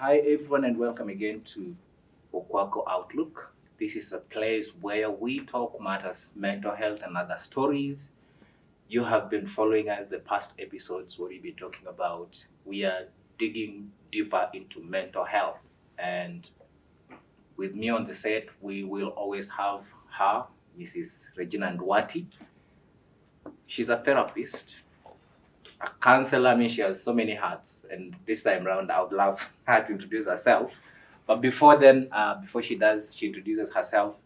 Hi everyone and welcome again to Okwako Outlook. This is a place where we talk matters, mental health and other stories. You have been following us the past episodes where we've been talking about, we are digging deeper into mental health. And with me on the set, we will always have her, Mrs. Regina Ndwati. She's a therapist, a counselor. I mean, she has so many hats, and this time around, I would love her to introduce herself. But before she introduces herself,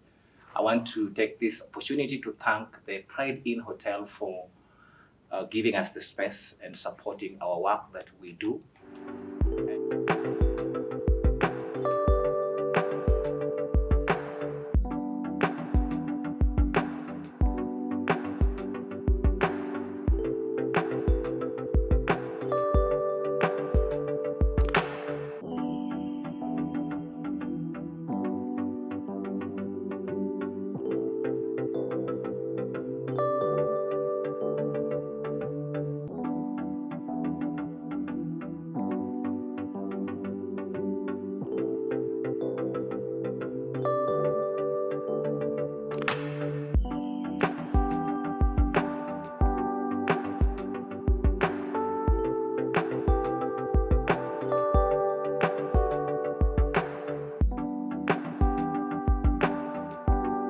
I want to take this opportunity to thank the Pride Inn Hotel for giving us the space and supporting our work that we do.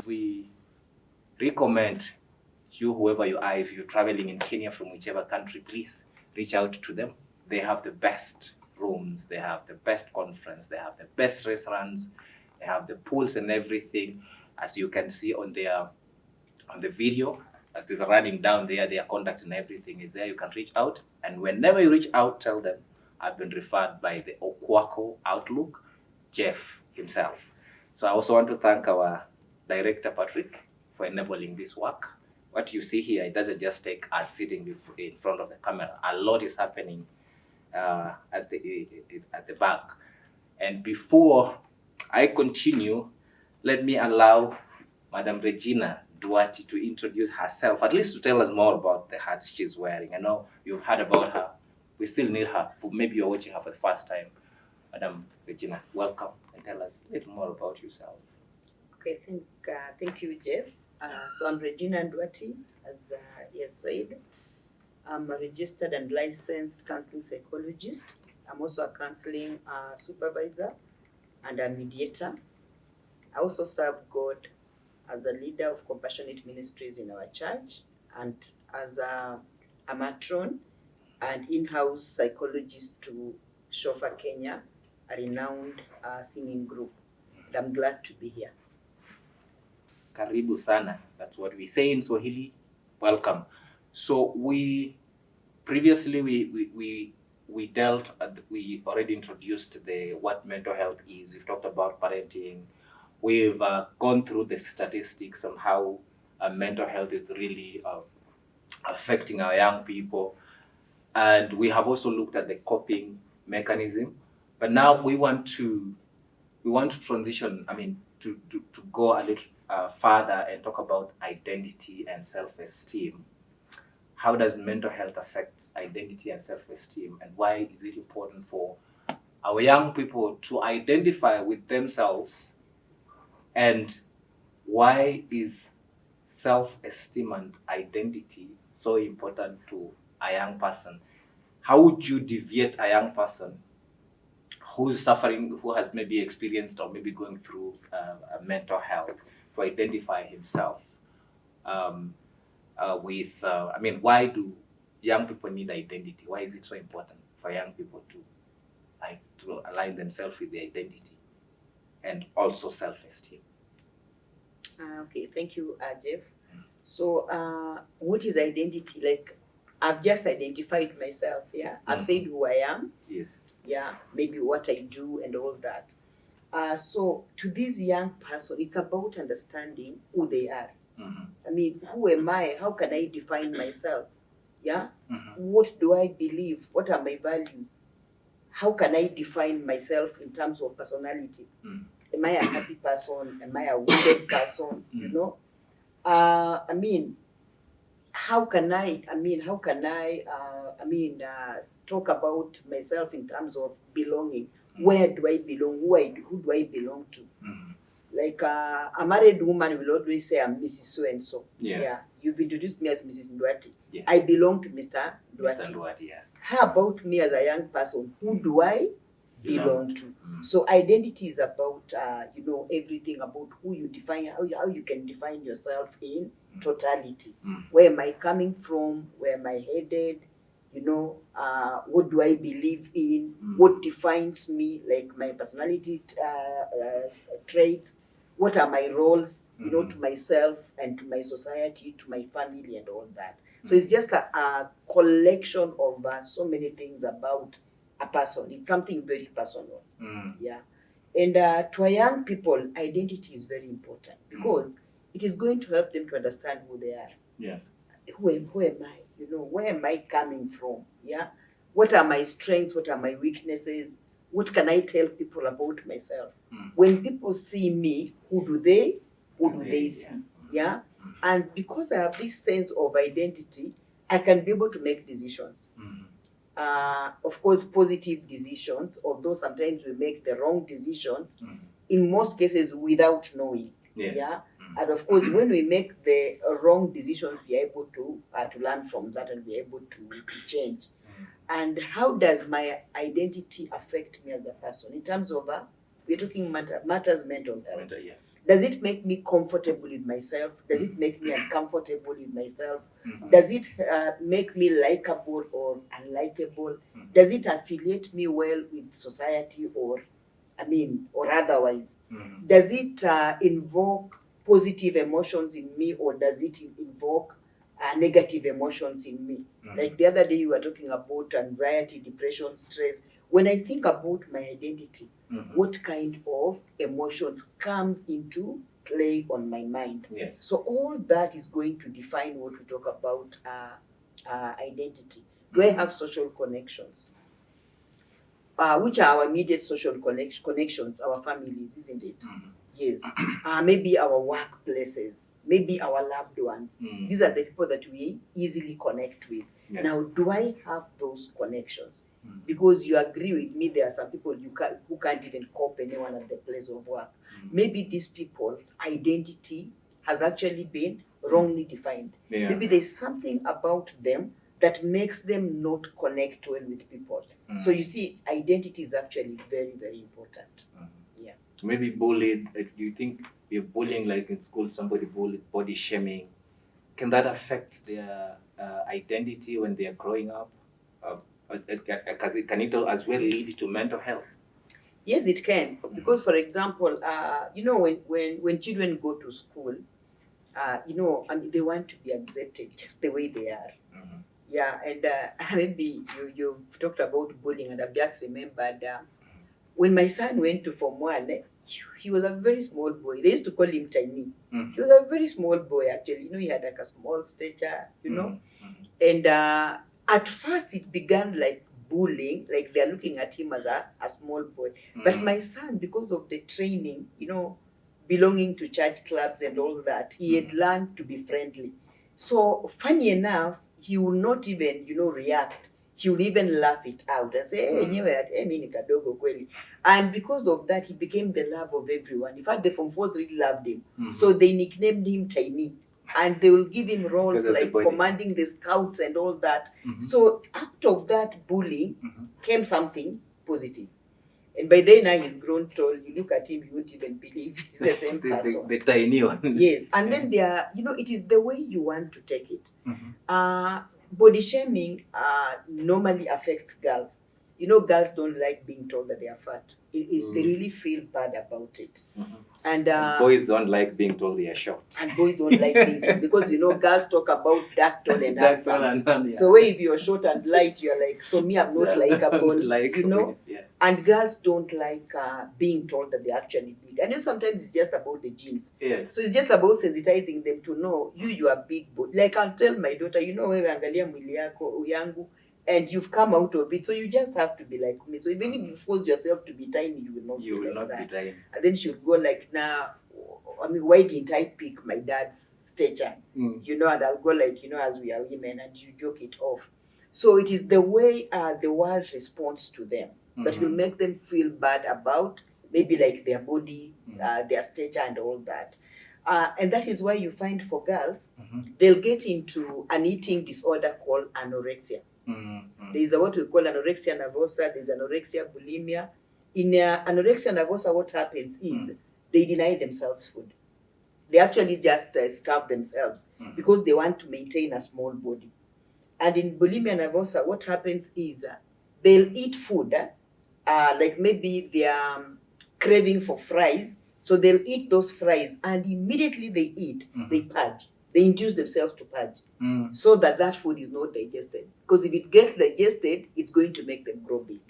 We recommend you, whoever you are, if you're traveling in Kenya from whichever country, please reach out to them. They have the best rooms, they have the best conference, they have the best restaurants, they have the pools and everything. As you can see on the video, as it's running down there, their contact and everything is there. You can reach out, and whenever you reach out, tell them I've been referred by the Okwako Outlook, Jeff himself. So I also want to thank our director, Patrick, for enabling this work. What you see here, it doesn't just take us sitting in front of the camera. A lot is happening at the back. And before I continue, let me allow Madam Regina Duarte to introduce herself, at least to tell us more about the hats she's wearing. I know you've heard about her. We still need her. Maybe you're watching her for the first time. Madam Regina, welcome, and tell us a little more about yourself. Okay, thank you, Jeff. So I'm Regina Ndwati, as he has said. I'm a registered and licensed counseling psychologist. I'm also a counseling supervisor and a mediator. I also serve God as a leader of compassionate ministries in our church, and as a matron and in-house psychologist to Shofa Kenya, a renowned singing group. And I'm glad to be here. Karibu sana. That's what we say in Swahili. Welcome. So we already introduced what mental health is. We've talked about parenting. We've gone through the statistics on how mental health is really affecting our young people, and we have also looked at the coping mechanism. But now we want to transition. I mean, to go a little further and talk about identity and self-esteem. How does mental health affect identity and self-esteem, and why is it important for our young people to identify with themselves, and why is self-esteem and identity so important to a young person? How would you deviate a young person who's suffering, who has maybe experienced or maybe going through mental health, to identify himself why do young people need identity? Why is it so important for young people to align themselves with the identity and also self-esteem? Okay, thank you, Jeff. So what is identity? Like, I've just identified myself, yeah? I've said who I am. Yes. Yeah, maybe what I do and all that. So to this young person, it's about understanding who they are. Mm-hmm. I mean, who am I? How can I define myself? Yeah? Mm-hmm. What do I believe? What are my values? How can I define myself in terms of personality? Mm-hmm. Am I a happy person? Am I a wounded person? Mm-hmm. You know? How can I talk about myself in terms of belonging? Where do I belong? Who do I belong to? Like a married woman will always say, I'm Mrs. So-and-so. Yeah. You've introduced me as Mrs. Nduati. Yeah. I belong to Mr. Nduati. Mr. Nduati, yes. How about me as a young person? Who do I belong to? So identity is about, everything about who you define, how you can define yourself in totality. Where am I coming from? Where am I headed? What do I believe in? What defines me, like my personality traits? What are my roles, to myself and to my society, to my family and all that. So it's just a collection of so many things about a person. It's something very personal. Yeah. And to a young people, identity is very important because it is going to help them to understand who they are. Yes. Who am I? Where am I coming from? Yeah. What are my strengths? What are my weaknesses? What can I tell people about myself? When people see me, who do they see? Yeah. And because I have this sense of identity, I can be able to make decisions. Of course, positive decisions, although sometimes we make the wrong decisions, in most cases without knowing. Yes. Yeah. And of course, when we make the wrong decisions, we are able to learn from that and be able to change. And how does my identity affect me as a person? In terms of, we're talking matters mental health. Yes. Does it make me comfortable with myself? Does it make me uncomfortable with myself? Does it make me likable or unlikable? Does it affiliate me well with society or otherwise? Does it invoke positive emotions in me or does it invoke negative emotions in me? Like the other day you were talking about anxiety, depression, stress. When I think about my identity, what kind of emotions comes into play on my mind? Yes. So all that is going to define what we talk about identity. Do I have social connections? Which are our immediate social connections? Our families, isn't it? Yes. Maybe our workplaces, maybe our loved ones. These are the people that we easily connect with. Yes. Now, do I have those connections? Because you agree with me, there are some people who can't even cope anyone at the place of work. Maybe these people's identity has actually been wrongly defined. Yeah. Maybe there's something about them that makes them not connect well with people. So you see, identity is actually very, very important. Yeah. Maybe bullied. Do you think you're bullying, like in school, somebody bullied, body shaming? Can that affect their identity when they are growing up? Can it as well lead to mental health? Yes, it can. Because, for example, when children go to school, they want to be accepted just the way they are. Yeah, and maybe you've talked about bullying, and I've just remembered when my son went to Form 1, he was a very small boy. They used to call him Tiny. He was a very small boy, actually. He had like a small stature, And at first, it began like bullying, like they're looking at him as a small boy. But my son, because of the training, belonging to church clubs and all that, he had learned to be friendly. So, funny enough, he will not even, react. He will even laugh it out and say, hey, mimi kadogo kweli. And because of that, he became the love of everyone. In fact, the Form 4s really loved him. So they nicknamed him Tiny. And they will give him roles like commanding the scouts and all that. So out of that bullying came something positive. And by then now he's grown tall. You look at him, you won't even believe he's the same person. The tiny one. Yes. And then there are, it is the way you want to take it. Body shaming normally affects girls. Girls don't like being told that they are fat. They really feel bad about it. And boys don't like being told they are short. And boys don't like being told because girls talk about dark, tall, and handsome. Yeah. So if you're short and light, you're like, so me, I'm not likable. Yeah. And girls don't like being told that they're actually big. And sometimes it's just about the genes. Yes. So it's just about sensitizing them to know you are big. But like I'll tell my daughter, wewe angalia mwili yako yangu. And you've come out of it, so you just have to be like me. So even if you force yourself to be tiny, you will not be tiny. And then she'll go like, why didn't I pick my dad's stature? And I'll go like, as we are women, and you joke it off. So it is the way the world responds to them. that will make them feel bad about maybe like their body, their stature and all that. And that is why you find for girls, they'll get into an eating disorder called anorexia. There is what we call anorexia nervosa, there's anorexia bulimia. In anorexia nervosa, what happens is they deny themselves food. They actually just starve themselves because they want to maintain a small body. And in bulimia nervosa, what happens is they'll eat food, like maybe they're craving for fries, so they'll eat those fries, and immediately they eat, they purge. They induce themselves to purge so that that food is not digested. Because if it gets digested, it's going to make them grow big.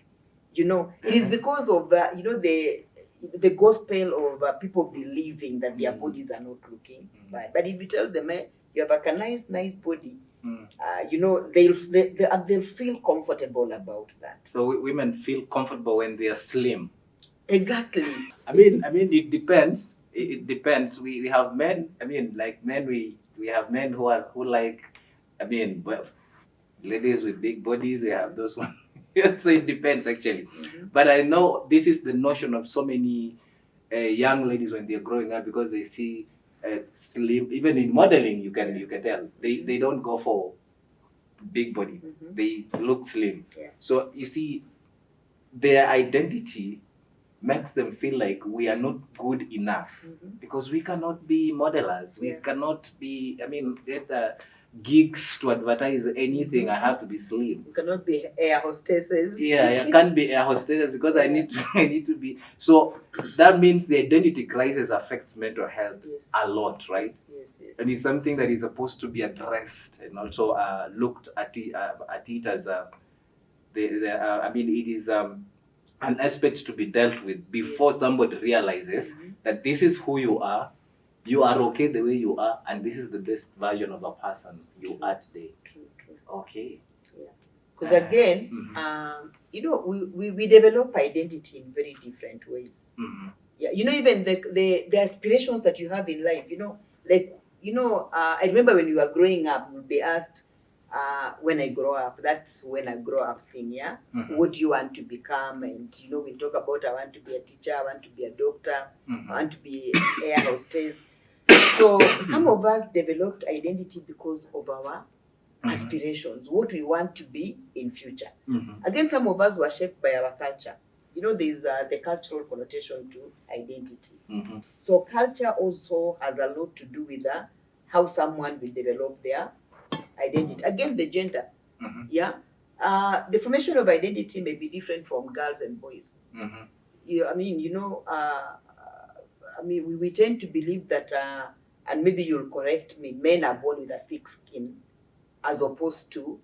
You know, it is because of, you know, the gospel of people believing that their bodies are not looking bad. But if you tell them, you have a nice body, you know, they'll feel comfortable about that. So women feel comfortable when they are slim. Exactly. I mean, it depends. It depends. We have men. I mean, like men, we have men who like. I mean, well, ladies with big bodies. We have those ones. So it depends actually. But I know this is the notion of so many young ladies when they're growing up, because they see slim. Even in modeling, you can tell they don't go for big body. They look slim. So you see, their identity makes them feel like we are not good enough because we cannot be modelers. We cannot be, I mean, get gigs to advertise anything. I have to be slim. You cannot be air hostesses. Yeah, I can't be air hostesses because I need to be. So that means the identity crisis affects mental health a lot, right? Yes. And it's something that is supposed to be addressed and also looked at it as I mean, it is an aspect to be dealt with before somebody realizes that this is who you are okay the way you are, and this is the best version of a person you are today. True. Okay. Yeah. Because again, you know, we develop identity in very different ways. Yeah, you know, even the aspirations that you have in life, you know, like, you know, I remember when you were growing up, you'll be asked, when I grow up, that's when I grow up thing, yeah? What do you want to become? And, you know, we talk about, I want to be a teacher, I want to be a doctor, I want to be air hostess. So some of us developed identity because of our aspirations, what we want to be in future. Again, some of us were shaped by our culture. You know, there's the cultural connotation to identity. So culture also has a lot to do with how someone will develop their identity. Again, the gender. Yeah. The formation of identity may be different from girls and boys. I mean, you know, I mean, we tend to believe that, and maybe you'll correct me, men are born with a thick skin as opposed to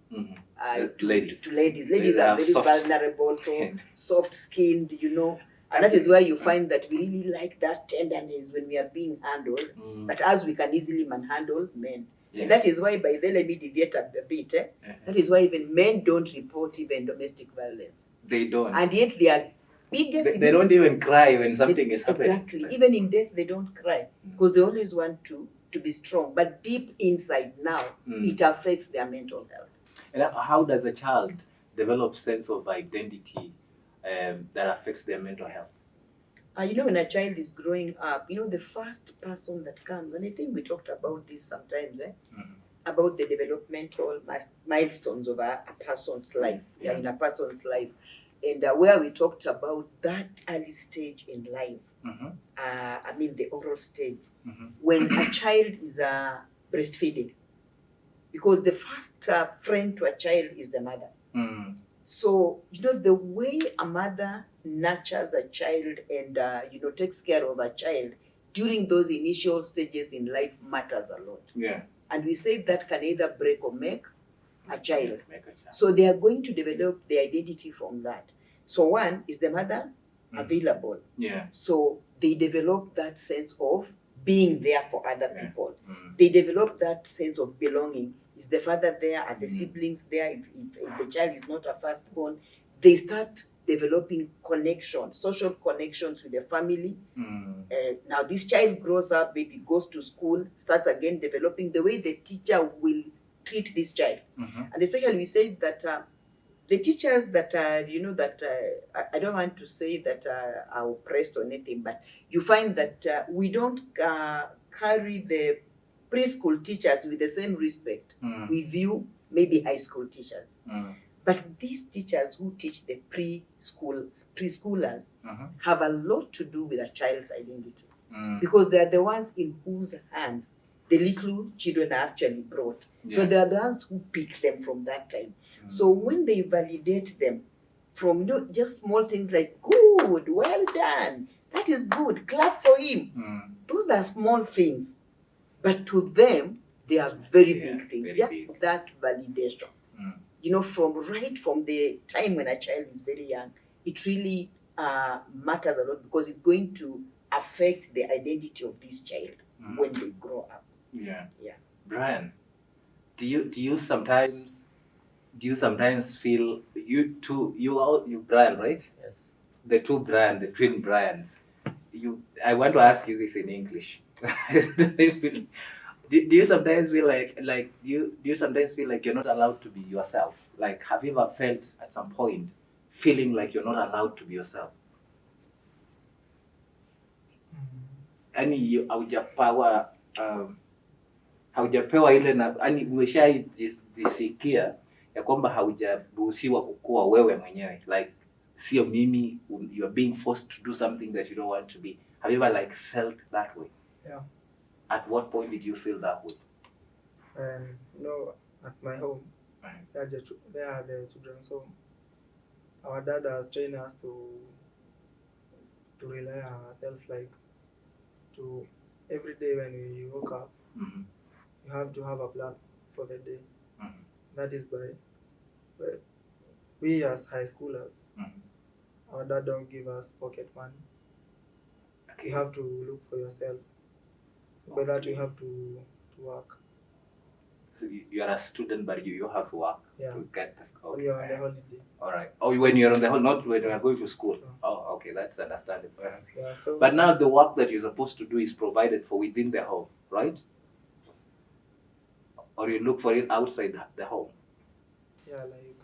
ladies. Ladies are very vulnerable, so soft-skinned, you know. And that is why you find that we really like that tenderness when we are being handled, but as we can easily manhandle men. And that is why, by the let me deviate a bit, that is why even men don't report even domestic violence. They don't. And yet they are biggest... They don't even cry when something is happening. Exactly. Even in death, they don't cry because they always want to be strong. But deep inside now, it affects their mental health. And how does a child develop sense of identity that affects their mental health? You know, when a child is growing up, you know, the first person that comes, and I think we talked about this sometimes, about the developmental milestones of a person's life, in a person's life, and where we talked about that early stage in life, I mean the oral stage, when a child is breastfeeding, because the first friend to a child is the mother. So, you know, the way a mother nurtures a child and, you know, takes care of a child during those initial stages in life matters a lot. Yeah. And we say that can either break or make a child. So they are going to develop the identity from that. So one, is the mother available? Yeah. So they develop that sense of being there for other people. They develop that sense of belonging. Is the father there? Are the siblings there? If the child is not a firstborn, they start developing connections, social connections with the family. Now this child grows up, maybe goes to school, starts again developing the way the teacher will treat this child. And especially we say that the teachers that are, that I don't want to say that are oppressed or anything, but you find that we don't carry the preschool teachers with the same respect we view maybe high school teachers. But these teachers who teach the preschoolers have a lot to do with a child's identity, because they are the ones in whose hands the little children are actually brought. So they are the ones who pick them from that time. So when they validate them from just small things like good, well done, that is good, clap for him. Those are small things, but to them they are very big things. Very Just big. that validation, from the time when a child is very young, it really matters a lot, because it's going to affect the identity of this child when they grow up. Yeah. Brian, do you sometimes feel you Brian, right? Yes. The twin Brians. I want to ask you this in English. do you sometimes feel like do you sometimes feel like you're not allowed to be yourself? Like, have you ever felt at some point feeling like you're not allowed to be yourself? Yani haujapewa ile yani umeshajisikia ya kwamba haujaruhusiwa kukua wewe mwenyewe, like sio mimi, you are being forced to do something that you don't want to be. Have you ever felt that way? Yeah. At what point did you feel that way? At my home, they are the children's home. Our dad has trained us to rely on ourselves, like to every day when we woke up, you have to have a plan for the day. That is by we as high schoolers, our dad don't give us pocket money. Okay. You have to look for yourself. So by that you have to work. So you are a student, but you have to work to get this. Okay. When you are on the holiday. All right. Oh, when you're on the holiday, not when you are going to school. Oh, okay, that's understandable. Yeah, but now the work that you're supposed to do is provided for within the home, right? Or you look for it outside the home? Yeah, like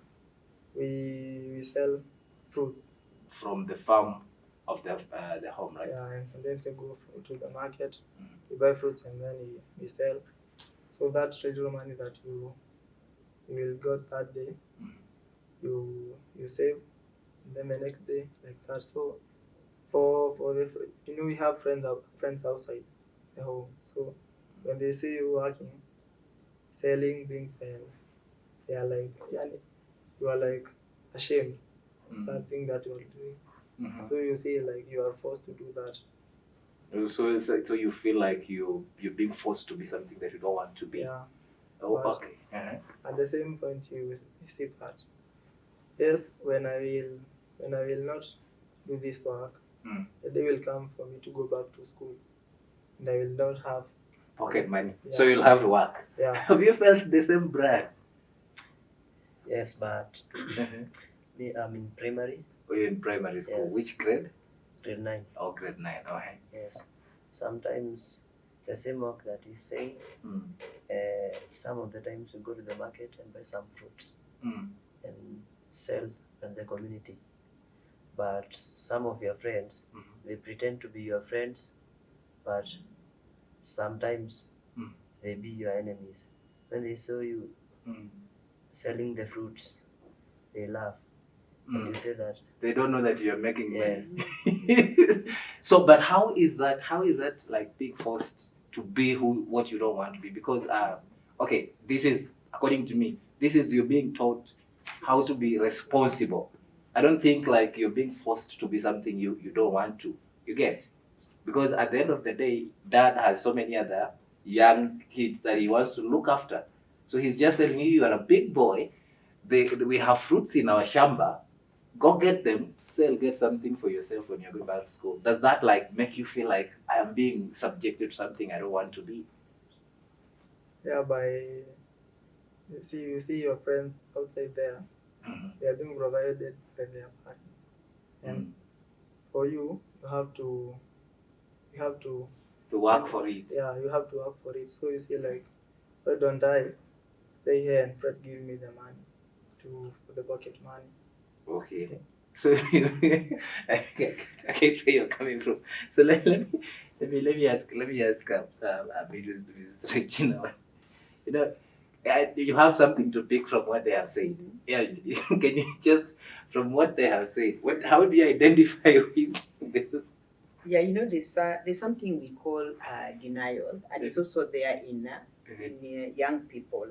we sell fruits from the farm of the home, right? Yeah, and sometimes we go to the market, we buy fruits and then we sell. So that little money that you will get that day, you save, and then the next day like that. So for the we have friends outside the home. So when they see you working, selling things, and they are like, you are like ashamed of that thing that you are doing. So you see, like you are forced to do that. So it's like, so you feel like you're being forced to be something that you don't want to be. Yeah. Oh, okay. At the same point, you see that. Yes, when I will not do this work, the day will come for me to go back to school, and I will not have pocket money. Yeah. So you'll have to work. Yeah. Have you felt the same, Brad? Yes, but me, I'm in primary. Oh, you're in primary school. Yes. Which grade? Grade 9. Oh, grade 9. Okay. Yes. Sometimes the same work that he's saying, some of the times we go to the market and buy some fruits and sell in the community. But some of your friends, they pretend to be your friends, but sometimes they be your enemies. When they saw you selling the fruits, they laugh. And you say that they don't know that you're making money. Yes. So, but how is that like being forced to be what you don't want to be? Because okay, this is, according to me, this is you being taught how to be responsible. I don't think like you're being forced to be something you don't want to. You get? Because at the end of the day, dad has so many other young kids that he wants to look after. So he's just telling you are a big boy. We have fruits in our shamba. Go get them, sell, get something for yourself when you're going back to school. Does that like make you feel like I am being subjected to something I don't want to be? Yeah, you see your friends outside there, they are being provided by their parents, and for you have to work for it. Yeah, you have to work for it. So you see, like, why don't I stay here and Fred give me the money for the pocket money. Okay. So I get where you're coming from. So let me ask Mrs. Regina. You know, you have something to pick from what they have said. Yeah, can you just from what they have said? How do you identify with this? Yeah, there's something we call denial, and it's also there in young people,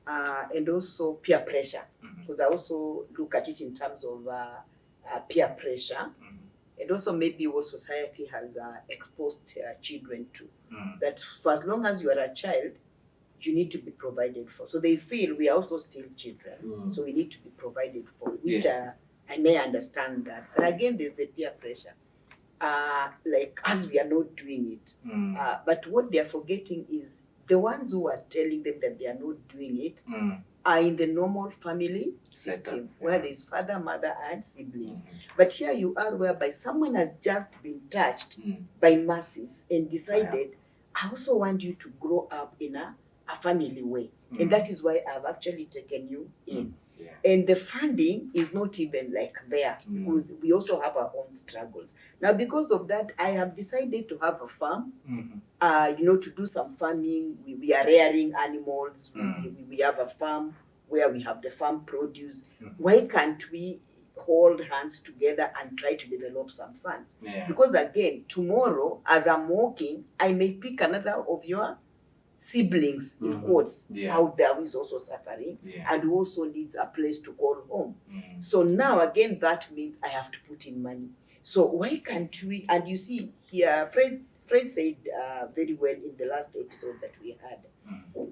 and also peer pressure. Because I also look at it in terms of peer pressure, and also maybe what society has exposed children to. That for as long as you are a child, you need to be provided for. So they feel we are also still children, so we need to be provided for, which I may understand that. But again, there's the peer pressure. Like as we are not doing it. But what they are forgetting is the ones who are telling them that they are not doing it are in the normal family system where there's father, mother, and siblings. But here you are whereby someone has just been touched by masses and decided, I also want you to grow up in a family way. And that is why I've actually taken you in. And the funding is not even like there because we also have our own struggles. Now, because of that, I have decided to have a farm, to do some farming. We are rearing animals. We have a farm where we have the farm produce. Why can't we hold hands together and try to develop some funds? Because again, tomorrow, as I'm walking, I may pick another of your siblings in quotes out there who is also suffering and who also needs a place to call home. So now again that means I have to put in money. So why can't we, and you see here Fred said very well in the last episode that we had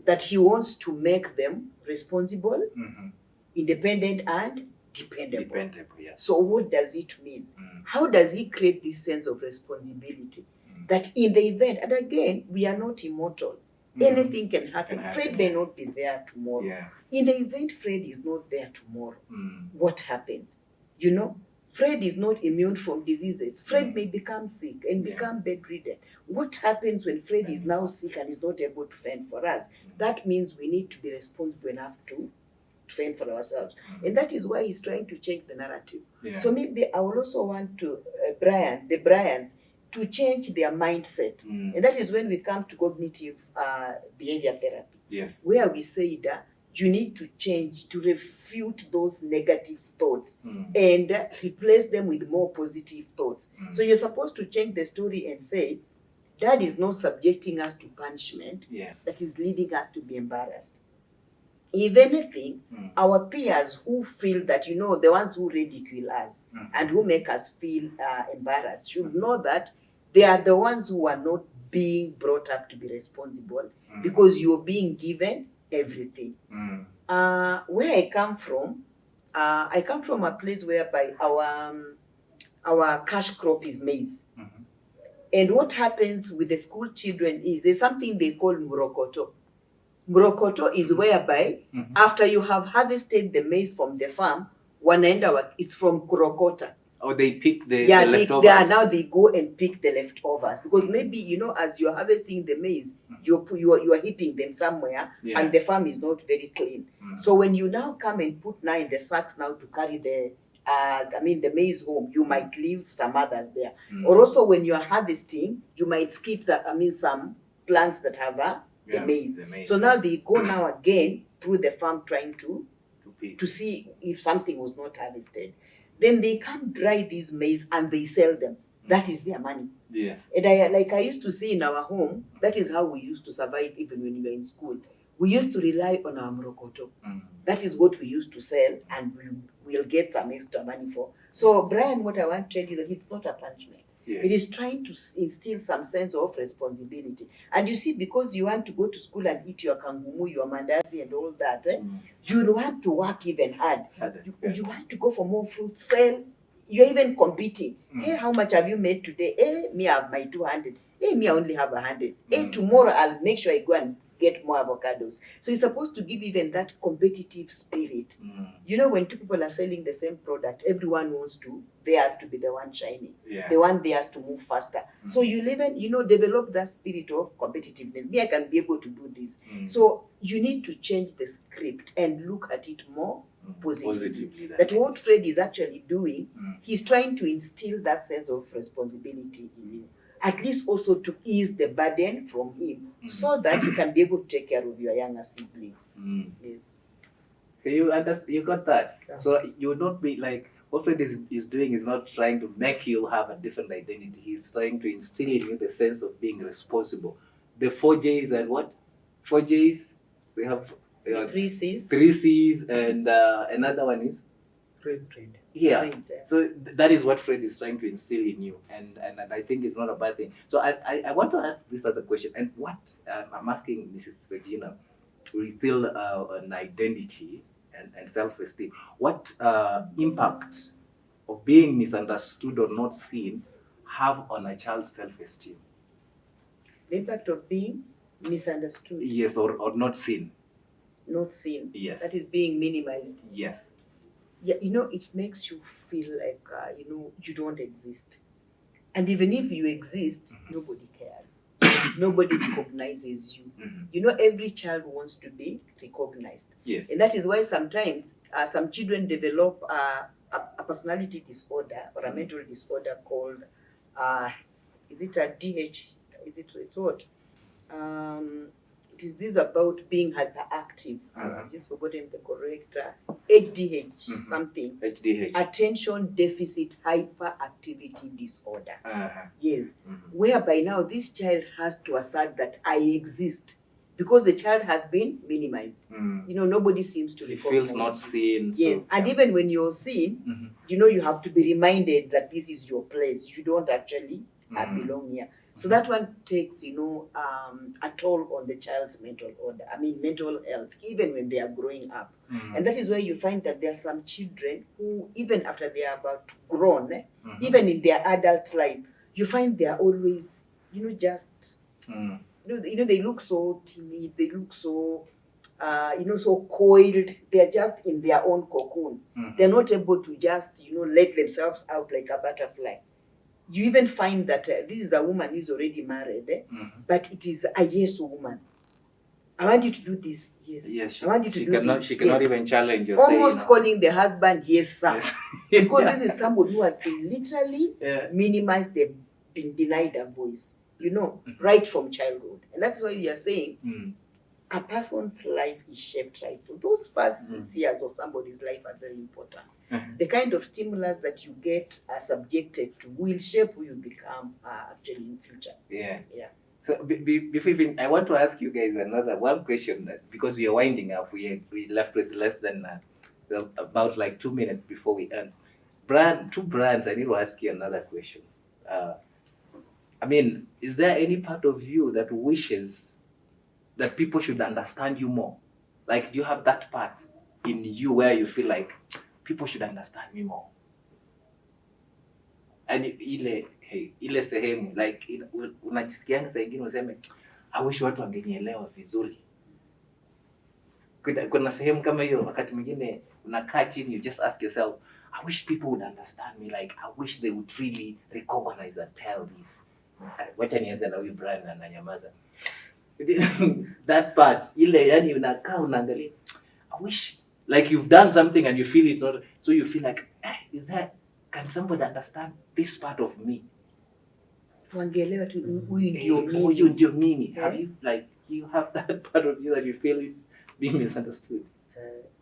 that he wants to make them responsible, independent, and dependable. So what does it mean? How does he create this sense of responsibility that in the event, and again we are not immortal, anything can happen. Fred may not be there tomorrow. In the event Fred is not there tomorrow, what happens? Fred is not immune from diseases. Fred may become sick and become bedridden. What happens when Fred is now sick and is not able to fend for us? That means we need to be responsible enough to fend for ourselves. And that is why he's trying to change the narrative. So maybe I would also want to, the Bryans, to change their mindset. And that is when we come to cognitive behavior therapy, where we say that you need to change, to refute those negative thoughts and replace them with more positive thoughts. So you're supposed to change the story and say, Dad is not subjecting us to punishment that is leading us to be embarrassed. If anything, our peers who feel that, the ones who ridicule us and who make us feel embarrassed should know that they are the ones who are not being brought up to be responsible because you're being given everything. Where I come from a place whereby our cash crop is maize. And what happens with the school children is there's something they call murokoto. Murokoto is whereby after you have harvested the maize from the farm, it's from kurokota. Or they pick the leftovers. Now they go and pick the leftovers because maybe as you're harvesting the maize, you are heaping them somewhere, and the farm is not very clean. So when you now come and put now in the sacks now to carry the maize home, you might leave some others there. Or also when you are harvesting, you might skip some plants that have the maize. So now they go now again through the farm trying to see if something was not harvested. Then they come dry these maize and they sell them. That is their money. And I used to see in our home, that is how we used to survive even when we were in school. We used to rely on our murokoto. That is what we used to sell and we'll get some extra money for. So Brian, what I want to tell you that it's not a punishment. It is trying to instill some sense of responsibility. And you see, because you want to go to school and eat your kangumu, your mandazi and all that, you want to work even hard. You want to go for more fruit, sell. You're even competing. Hey, how much have you made today? Hey, me I have my 200. Hey, me I only have 100. Hey, tomorrow I'll make sure I go and get more avocados. So it's supposed to give even that competitive spirit. When two people are selling the same product, everyone wants theirs to be the one shining. The one theirs to move faster. So you even, develop that spirit of competitiveness. Me, I can be able to do this. So you need to change the script and look at it more positively. That That what Fred is actually doing, Mm. he's trying to instill that sense of responsibility in you. At least also to ease the burden from him, so that you can be able to take care of your younger siblings. Yes. So you got that. Yes. So you would not be like what Fred is doing is not trying to make you have a different identity. He's trying to instill in you the sense of being responsible. The 4Js and what? 4Js. We have The 3 Cs. 3 Cs and another one is Read. yeah. Right. So that is what Fred is trying to instill in you, and I think it's not a bad thing. So I want to ask this other question, and what I'm asking Mrs. Regina, we still an identity and self-esteem. What impact of being misunderstood or not seen have on a child's self-esteem? The impact of being misunderstood, Yes, or not seen. not seen. Yes. That is being minimized. Yes. Yeah, it makes you feel like you don't exist, and even if you exist, nobody cares. Nobody recognizes you. Every child wants to be recognized, Yes. and that is why sometimes some children develop a personality disorder or a mental disorder called is it a DH? It's what? It is this about being hyperactive. I've just forgotten the correct HDH something. HDH. Attention deficit hyperactivity disorder. Yes. Whereby now this child has to assert that I exist because the child has been minimized. Nobody seems to He recognize feels not you. seen. Yes, so, and even when you're seen, you have to be reminded that this is your place. You don't actually belong here. So that one takes, a toll on the child's mental health, even when they are growing up. And that is why you find that there are some children who, even after they are about grown, even in their adult life, you find they are always, they look so timid, they look so, so coiled. They're just in their own cocoon. They're not able to just, let themselves out like a butterfly. You even find that this is a woman who's already married, but it is a yes woman. I want you to do this, yes. Yes, I want you to do this. She cannot even challenge or almost say, calling the husband, yes, sir. Yes. Because this is somebody who has been literally minimized, they've been denied a voice, right from childhood. And that's why we are saying a person's life is shaped right. Those first 6 years of somebody's life are very important. The kind of stimulus that you get subjected to will shape who you become actually in future. Yeah. So before even, I want to ask you guys another one question because we are winding up. We left with less than about like 2 minutes before we end. Two brands. I need to ask you another question. Is there any part of you that wishes that people should understand you more? Like, do you have that part in you where you feel like people should understand me more? And ile sehemu like unajisikianga saa ingine useme I wish watu wangenielewa vizuri. Kuna sehemu kama hiyo wakati mwingine unakaa chini, you just ask yourself, I wish people would understand me, like I wish they would really recognize and tell this. Wacha nianze na huyu brand na nanyamaza. That part ile yani unakaa unaangalia, I wish like you've done something and you feel it not, so you feel like can somebody understand this part of me? Wangeelewa tu huyu ndio mimi. Have you have that part of you that you feel it being misunderstood?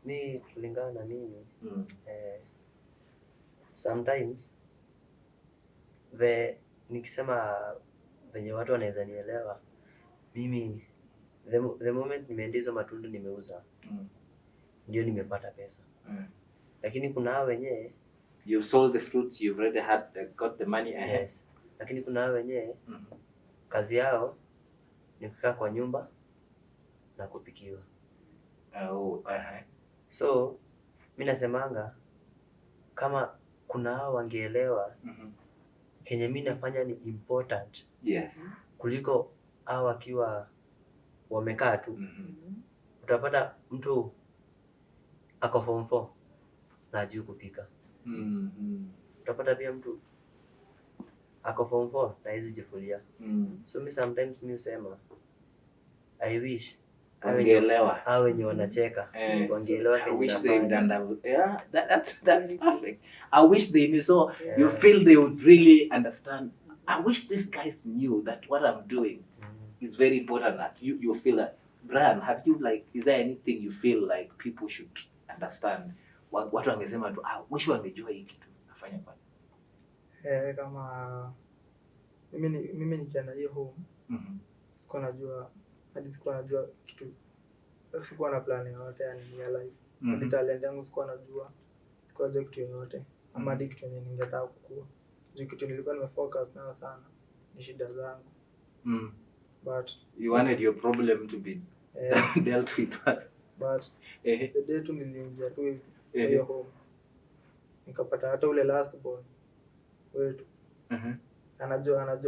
Mi kulingana na mimi sometimes nikisema venye watu wanaweza nielewa mimi, the moment nimeenda matunda nimeuza ndio nimepata pesa. Lakini kuna hao wenyewe you sold the fruits, you've already got the money ahead. Yes. Lakini kuna hao wenyewe kazi yao ni kukaa kwa nyumba na kupikiwa. So mimi nasemanga kama kuna hao wangeelewa kenye mimi nafanya ni important. Yes. Kuliko hao wakiwa wamekaa tu. Utapata mtu ako form 4 na hajui kupika. Utapata pia mtu ako form 4 na hizi jifulia. So sometimes mimi husema I wish Wangeelewa. hao wenye wanacheka wangeelewa I kenye wish they've nafanya. done that. Yeah, that's perfect. I wish they knew. So you Yeah. feel they would really understand. I wish these guys knew that what I'm doing is very important. That you feel that. Brian, have you like? Is there anything you feel like people should understand? Watu wangesema tu, wish wangejua hii kitu nafanya kwa. Kama mimi nikienda hiyo home, sikuwa najua kitu, sikuwa na plan yoyote yani ya life. Hadi talent yangu sikuwa najua kitu yoyote, ama hadi kitu yenye ningetaka kukua. Kitu nilikuwa nimefocus nayo sana ni shida zangu. But you wanted your problem to be dealt with. But the day tu niliingia tu hiyo home, nikapata hata ule last born wetu anajua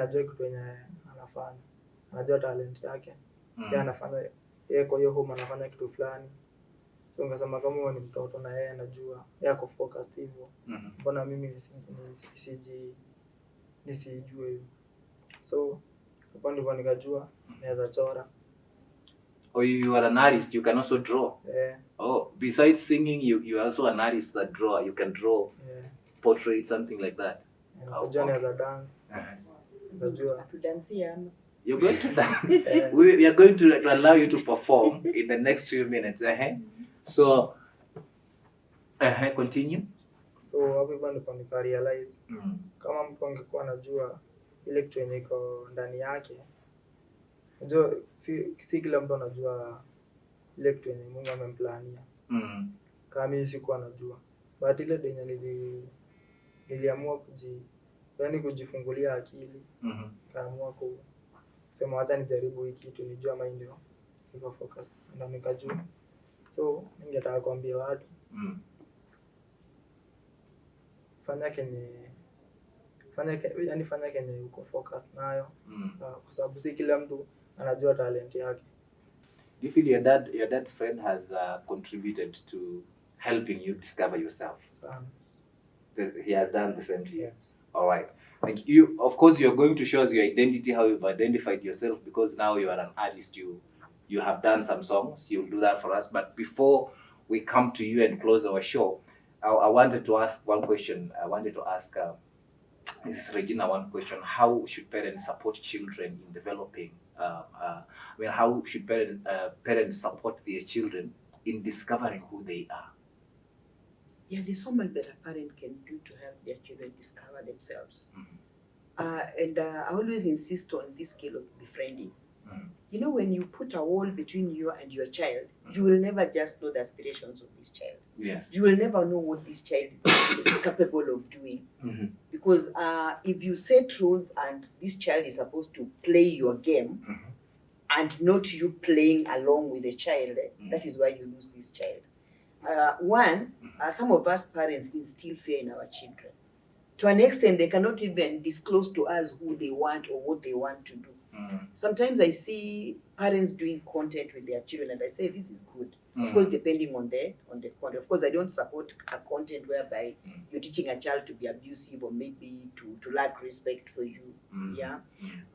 kitu yenye anafanya, anajua talent yake. Yeye anafanya, yeye kwa hiyo home anafanya kitu fulani. So ngasema kama huyo ni mtoto na yeye anajua, yeye ako focused hivyo, mbona mimi nisijue hivyo? So hapo ndipo nikajua naweza chora. Oh, you are an artist, you can also draw. Oh, besides singing, you are also an artist that draw. You can draw portraits, something like that. Najua naweza dance. Najua Tudansia. You're going to dance. We are going to allow you to perform in the next few minutes. So, continue. So hapo hivyo ndipo nika realize kama mtu angekuwa anajua ile kitu yenye iko ndani yake. Unajua si kila mtu anajua ile kitu yenye Mungu amemplania. Kama mimi sikuwa najua. But ile yenye niliamua kujifungulia akili. Kaamua kusema acha nijaribu hiki kitu nijue mind ndio niko focus na nikajua. So ningetaka kuambia watu fanya kenye uko focus nayo, kwa sababu si kila mtu anajua talent yake. Do you feel your dad friend has contributed to helping you discover yourself? He has done the same to you. Yes. All right. Thank you. Of course, you're going to show us your identity, how you've identified yourself, because now you are an artist. You have done some songs. You'll do that for us. But before we come to you and close our show, I wanted to ask one question. I wanted to ask Mrs. Regina one question. How should parents support children in developing? How should parents support their children in discovering who they are? Yeah, there's so much that a parent can do to help their children discover themselves. And I always insist on this skill of befriending. You know, when you put a wall between you and your child, you will never just know the aspirations of this child. Yes. You will never know what this child is capable of doing. Because if you set rules and this child is supposed to play your game and not you playing along with the child, that is why you lose this child. Some of us parents instill fear in our children. To an extent, they cannot even disclose to us who they want or what they want to do. Sometimes I see parents doing content with their children and I say this is good. Of course, depending on the content. Of course, I don't support a content whereby you're teaching a child to be abusive or maybe to lack respect for you. Yeah.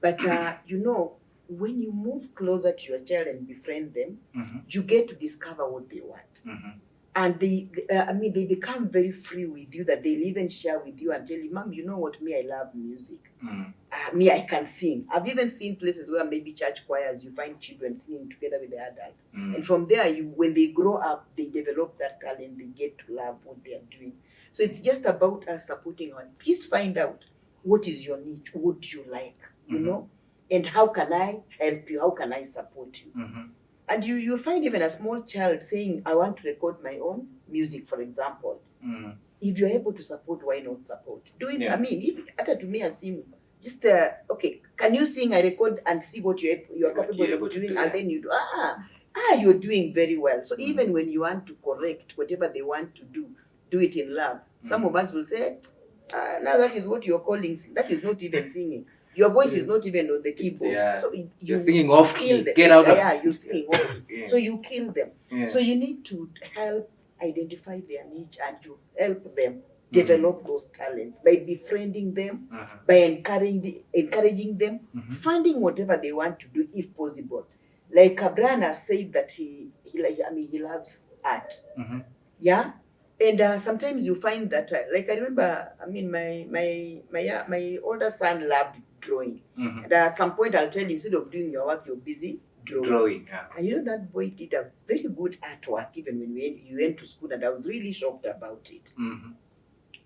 But you know, when you move closer to your child and befriend them, you get to discover what they want. And they become very free with you, that they'll even share with you and tell you, Mom, you know what, me, I love music. Me, I can sing. I've even seen places where maybe church choirs, you find children singing together with the adults. And from there, when they grow up, they develop that talent, they get to love what they are doing. So it's just about us supporting on. Please find out what is your niche, what do you like, you know, and how can I help you, how can I support you. And you find even a small child saying, I want to record my own music, for example. If you're able to support, why not support? Do it. Yeah. I mean, if to me, I seem just okay. Can you sing? I record and see what you're capable of doing, and then you do. You're doing very well. So even when you want to correct whatever they want to do it in love. Some of us will say, now that is what you're calling. That is not even singing. Your voice is not even on the keyboard. Yeah. So you're singing off key. Get out of you're singing off key. So you kill them. Yeah. So you need to help identify their niche and you help them develop those talents by befriending them, by encouraging them, funding whatever they want to do if possible. Like Brian has said that he loves art. Yeah. And sometimes you find that, like I remember, my older son loved drawing. And at some point I'll tell him, instead of doing your work, you're busy drawing. Yeah. And you know that boy did a very good artwork even when you went to school, and I was really shocked about it.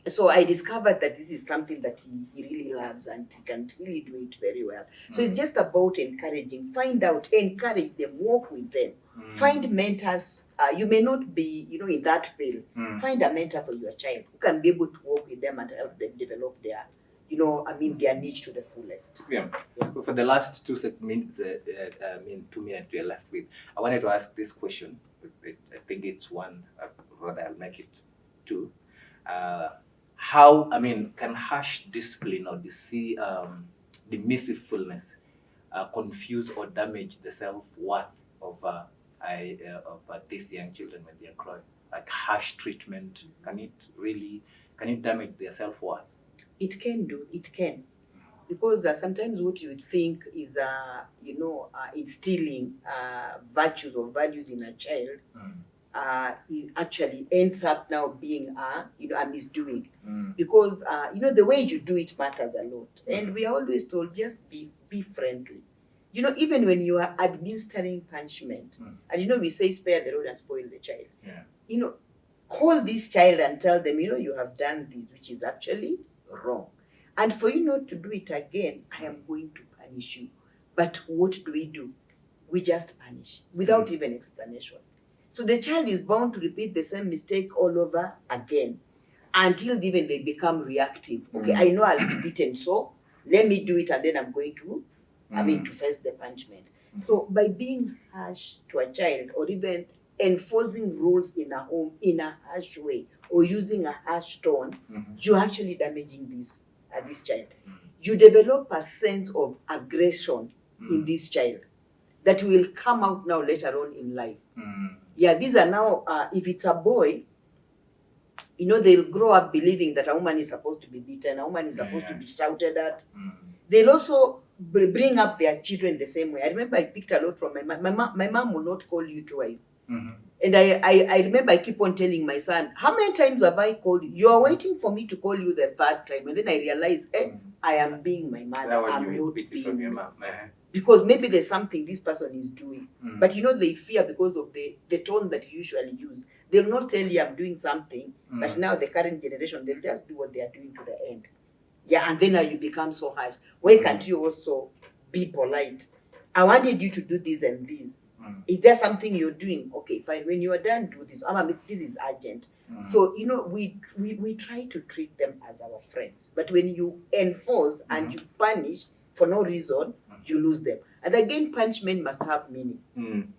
So I discovered that this is something that he really loves, and he can really do it very well. So it's just about encouraging. Find out, encourage them, work with them. Find mentors. You may not be, in that field. Find a mentor for your child who can be able to work with them and help them develop their, their niche to the fullest. Yeah. For the last 2 minutes, 2 minutes we are left with, I wanted to ask this question. I think it's one, rather I'll make it two. How, can harsh discipline or the mercifulness confuse or damage the self-worth of these young children when they are growing? Like harsh treatment, can it damage their self-worth? It can. Because sometimes what you think is, instilling virtues or values in a child, is actually ends up now being a misdoing. Because the way you do it matters a lot. And we are always told, just be friendly. Even when you are administering punishment, and we say spare the rod and spoil the child. Yeah. Call this child and tell them, you have done this, which is actually wrong. And for you not to do it again, I am going to punish you. But what do? We just punish without even explanation. So the child is bound to repeat the same mistake all over again until even they become reactive. Okay, I know I'll be beaten, so let me do it, and then I'm going to, to face the punishment. So by being harsh to a child, or even enforcing rules in a home in a harsh way, or using a harsh tone, you're actually damaging this child. You develop a sense of aggression in this child that will come out now later on in life. Yeah, these are now, if it's a boy, they'll grow up believing that a woman is supposed to be beaten, a woman is supposed to be shouted at. They'll also bring up their children the same way. I remember I picked a lot from my mom. My mom will not call you twice. And I remember I keep on telling my son, how many times have I called you? You're waiting for me to call you the third time. And then I realize, I am being my mother. I'm not being from your mom. Because maybe there's something this person is doing. But they fear because of the tone that you usually use. They'll not tell you I'm doing something, but now the current generation, they'll just do what they are doing to the end. Yeah, and then now you become so harsh. Why can't you also be polite? I wanted you to do this and this. Is there something you're doing? Okay, fine. When you are done, do this. This is urgent. So, we try to treat them as our friends. But when you enforce and you punish for no reason, you lose them. And again, punishment must have meaning.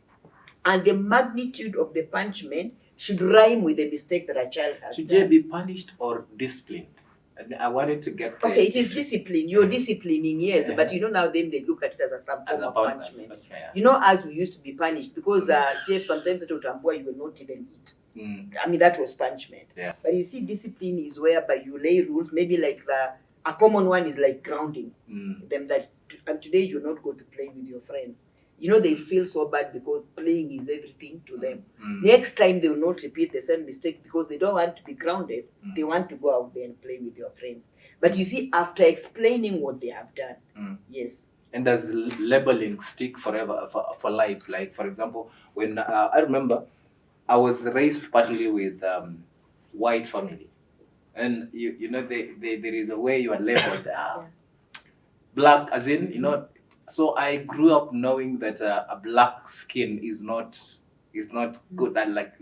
And the magnitude of the punishment should rhyme with the mistake that a child has done. Should they be punished or disciplined? And I wanted to get okay, it is discipline. You're disciplining, yes, but now then they look at it as a form of punishment. As we used to be punished, because Jeff, sometimes at Utambua you will not even eat. That was punishment. Yeah. But you see, discipline is whereby you lay rules, maybe like a common one is like grounding them that today you not go to play with your friends. They feel so bad because playing is everything to them. Next time they will not repeat the same mistake because they don't want to be grounded. They want to go out there and play with your friends. But you see, after explaining what they have done, yes. And does labeling stick forever for life? Like, for example, when I remember I was raised partly with white family. And, there is a way you are labeled black, as in, so I grew up knowing that a black skin is not good, and like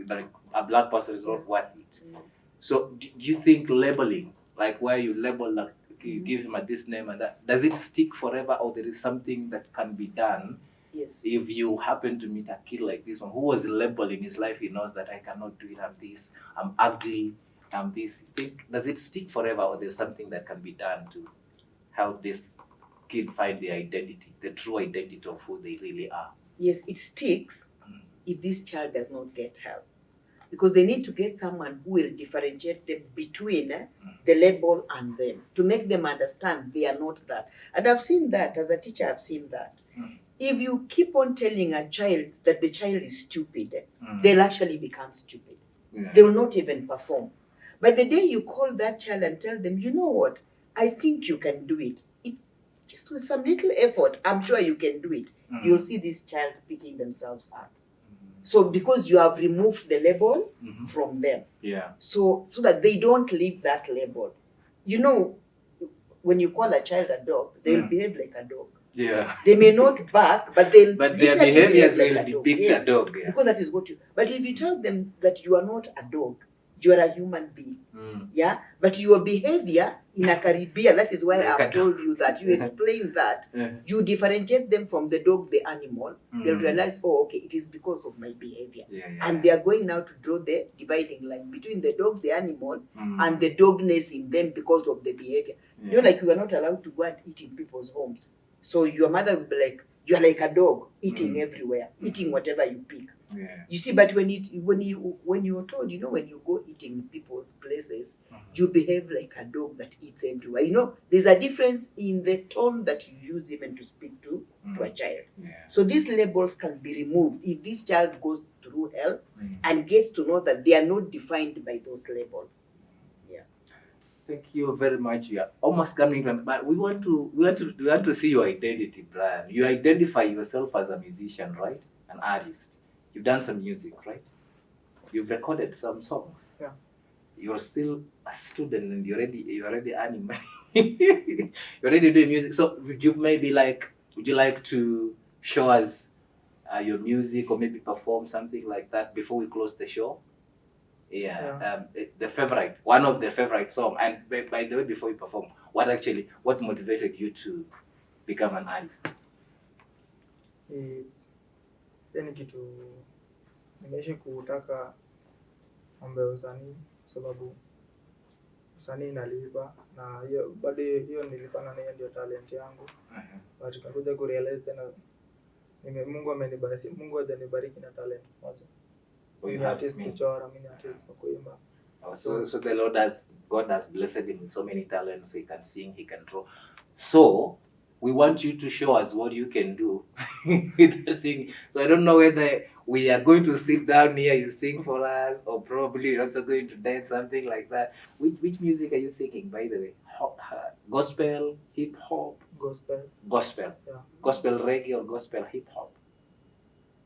a black person is not worth it. So do you think labeling, like where you label, like you give him this name and that, does it stick forever, or there is something that can be done? Yes. If you happen to meet a kid like this one who was labeled in his life, he knows that I cannot do it, I'm this, I'm ugly, I'm this. You think, does it stick forever, or there's something that can be done to help this kid find the identity, the true identity of who they really are? Yes, it sticks if this child does not get help. Because they need to get someone who will differentiate them between the label and them, to make them understand they are not that. And I've seen that, as a teacher, I've seen that. if you keep on telling a child that the child is stupid, they'll actually become stupid. Yeah. They will not even perform. But the day you call that child and tell them, you know what, I think you can do it. If just with some little effort, I'm sure you can do it. You'll see this child picking themselves up. So because you have removed the label from them. Yeah. So that they don't leave that label. You know, when you call a child a dog, they'll behave like a dog. Yeah. They may not bark, but they'll But their literally behaviors behave will like a dog. depict Yes, a dog. Yeah. because that is what you. But if you tell them that you are not a dog, you are a human being. Yeah, but your behavior in a Caribbean, that is why I've told you that you explain that. You differentiate them from the dog, the animal. They'll realize, oh, okay, it is because of my behavior. And they are going now to draw the dividing line between the dog, the animal, and the dogness in them because of the behavior. You know, like you are not allowed to go and eat in people's homes. So your mother will be like, you are like a dog, eating everywhere, eating whatever you pick. Yeah. You see, but when you're told, you know, when you go eating in people's places, you behave like a dog that eats everywhere. You know, there's a difference in the tone that you use even to speak to a child. Yeah. So these labels can be removed if this child goes through hell and gets to know that they are not defined by those labels. Yeah. Thank you very much. We are almost coming to, but we want to see your identity, Brian. You identify yourself as a musician, right? An artist. You've done some music, right? You've recorded some songs. Yeah. You're still a student and you're already earning money. You're already doing music. So would you like to show us your music or maybe perform something like that before we close the show? Yeah. One of the favorite song. And by the way, before you perform, what motivated you to become an artist? It's yani kitu nimeishi kutaka mambo ya usanii sababu usanii inalipa na hiyo bado hiyo nilipana na hiyo ndio talent yangu. But nikakuja kurealize tena Mungu hajanibariki na talent moja. Mimi artist kuchora, mimi artist kwa kuimba. So God has blessed him with so many talents. He can sing, he can draw. So we want you to show us what you can do with the singing. So I don't know whether we are going to sit down here, you sing for us, or probably you're also going to dance, something like that. Which music are you singing, by the way? Gospel, hip hop? Gospel. Yeah. Gospel reggae or gospel hip hop?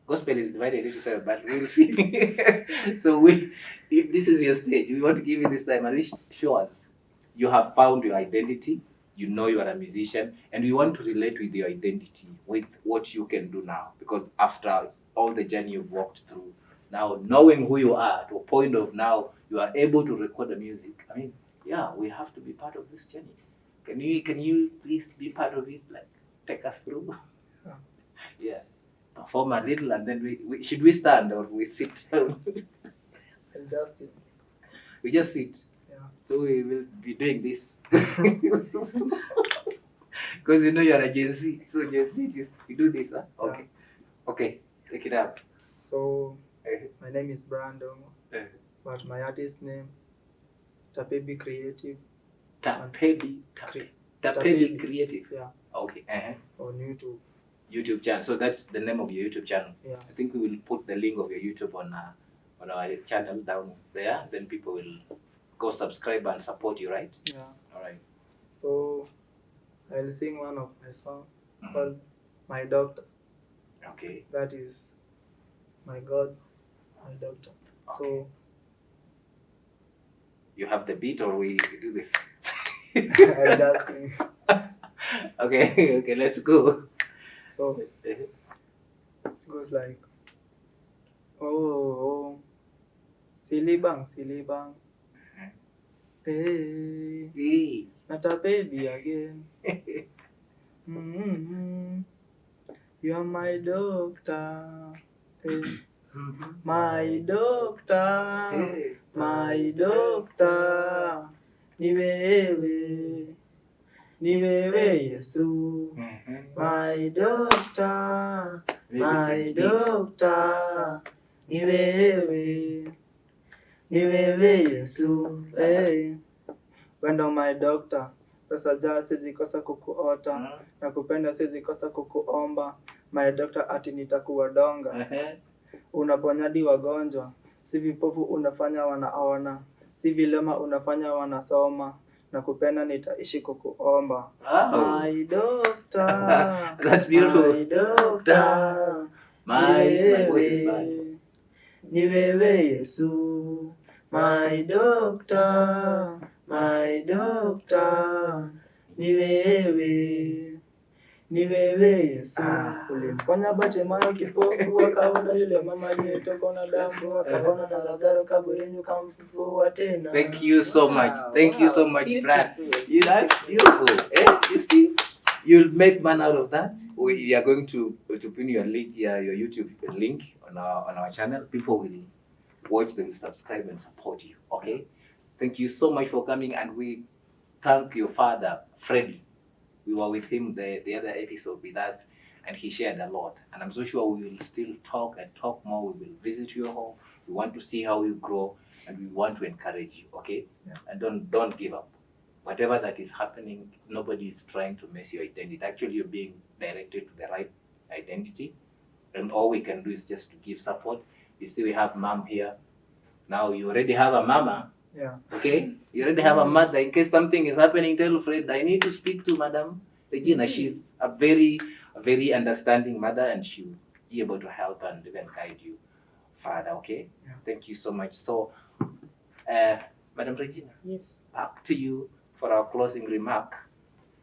Gospel is divided into 7, but we'll see. So if this is your stage, we want to give you this time, at least show us. You have found your identity. You know you are a musician, and we want to relate with your identity, with what you can do now. Because after all the journey you've walked through, now knowing who you are to a point of now you are able to record the music. I mean, yeah, we have to be part of this journey. Can you please be part of it? Like, take us through. Yeah, perform a little, and then we should we stand or we sit down? And just sit. We just sit. So we will be doing this. Because you know you're a Gen Z. So Gen Z, you do this, huh? Okay. Yeah. Okay, take it up. So, my name is Brandon, but my artist name, Tapebi Creative. Tapebi Creative? Yeah. Okay. On YouTube. YouTube channel. So that's the name of your YouTube channel. Yeah. I think we will put the link of your YouTube on our channel down there. Then people will go subscribe and support you, right? Yeah. All right. So I'll sing one of my songs called My Doctor. Okay. That is my God, my doctor. Okay. So you have the beat or we do this? I'll just sing. Okay, let's go. So it goes like, oh, silly bang, hey, not a baby again. You are my doctor, hey. My doctor, Hey. my doctor, ni wewe Yesu. My doctor, ni wewe Yesu. Hey. Wendo my doctor, pesa jaa siwezi kosa kukuota, na kupenda siwezi kosa kukuomba. my doctor ati nitakuwa donga. Unaponyadi wagonjwa, si vipofu unafanya wanaona, si vilema unafanya wanasoma, na kupenda nitaishi kukuomba. Wow. My doctor, That's beautiful. my doctor, My voice is bad. ni wewe Yesu, my doctor, ni wewe, ni wewe Yesu. Ulimponya Bartimayo kipofu, akaona yule mama aliyetokwa na damu, akaona na Lazaro kaburini, ukamfufua tena. Thank you so much. Thank you so much, Brad. Beautiful. That's beautiful. You see, you'll make man out of that. We are going to pin your link, your YouTube link on our channel. People will watch them, subscribe, and support you. Okay. Thank you so much for coming, and we thank your father, Freddie. We were with him the other episode with us, and he shared a lot. And I'm so sure we will still talk and talk more. We will visit your home. We want to see how you grow, and we want to encourage you. Okay. Yeah. And don't give up. Whatever that is happening, nobody is trying to mess your identity. Actually, you're being directed to the right identity, and all we can do is just to give support. You see, we have mom here. Now you already have a mama. Yeah. Okay, you already have a mother. In case something is happening, tell Fred, I need to speak to Madam Regina. She's a very understanding mother, and she'll be able to help and even guide you further. Okay. Yeah. Thank you so much. So, Madam Regina, Yes. back to you for our closing remark,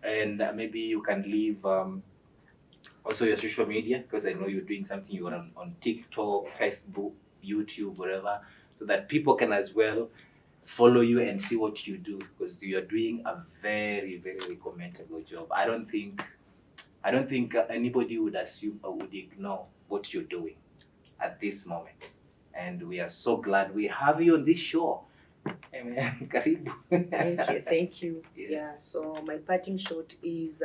and maybe you can leave also your social media, because I know you're doing something. You're on TikTok, Facebook, YouTube, wherever, so that people can as well follow you and see what you do, because you are doing a very commendable job. I don't think anybody would assume or would ignore what you're doing at this moment, and we are so glad we have you on this show. Amen. Karibu. Thank you. Yeah, so my parting shot is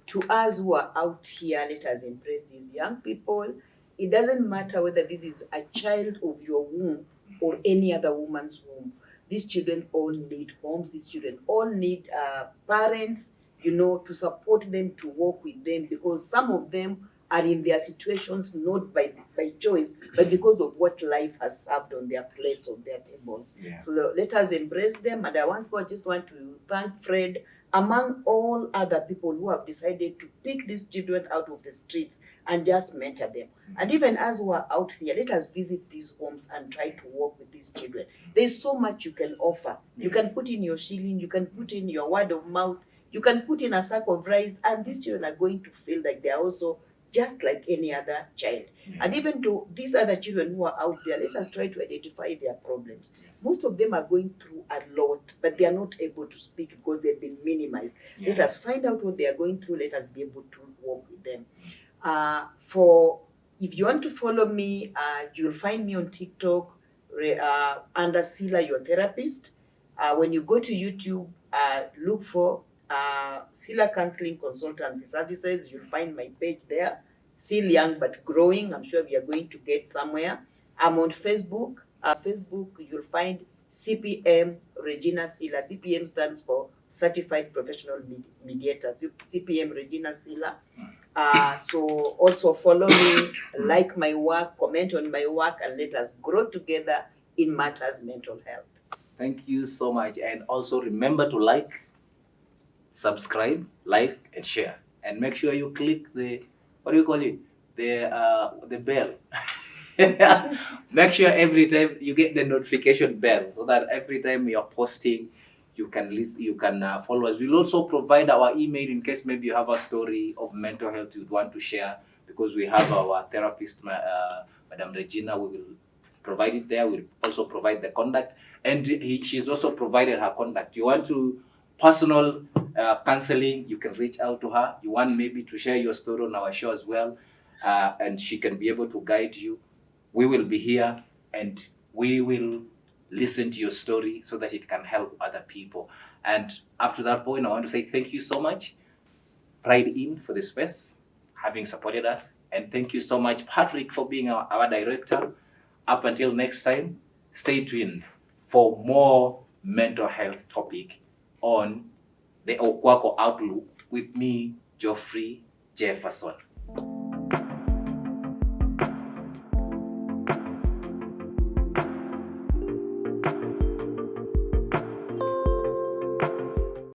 to us who are out here, let us embrace these young people. It doesn't matter whether this is a child of your womb or any other woman's womb. These children all need homes. These children all need parents, to support them, to walk with them, because some of them are in their situations not by choice, but because of what life has served on their plates, on their tables. Yeah. So let us embrace them. And I just want to thank Fred, among all other people who have decided to pick these children out of the streets and just mentor them. And even as we are out here, let us visit these homes and try to work with these children. There's so much you can offer. You can put in your shilling, you can put in your word of mouth, you can put in a sack of rice, and these children are going to feel like they are also just like any other child. And even to these other children who are out there, let us try to identify their problems. Most of them are going through a lot, but they are not able to speak because they've been minimized. Let us find out what they are going through. Let us be able to work with them. If you want to follow me, you'll find me on TikTok under Sila, your therapist. When you go to YouTube, look for Sila Counseling Consultancy Services. You'll find my page there. Still young but growing. I'm sure we are going to get somewhere. I'm on Facebook. Facebook, you'll find CPM Regina Sila. CPM stands for Certified Professional Mediator. CPM Regina Sila. So also follow me, like my work, comment on my work, and let us grow together in matters mental health. Thank you so much. And also remember to like, subscribe, and share. And make sure you click the, the bell. Make sure every time you get the notification bell, so that every time we are posting, you can follow us. We'll also provide our email in case maybe you have a story of mental health you'd want to share, because we have our therapist, Madam Regina. We will provide it there. We'll also provide the contact, and she's also provided her contact. You want to personal counseling, you can reach out to her. You want maybe to share your story on our show as well, and she can be able to guide you. We will be here, and we will listen to your story so that it can help other people. And up to that point, I want to say thank you so much, Pride In, for the space, having supported us. And thank you so much, Patrick, for being our director. Up until next time, stay tuned for more mental health topic on the Okwako Outlook with me, Geoffrey Jefferson.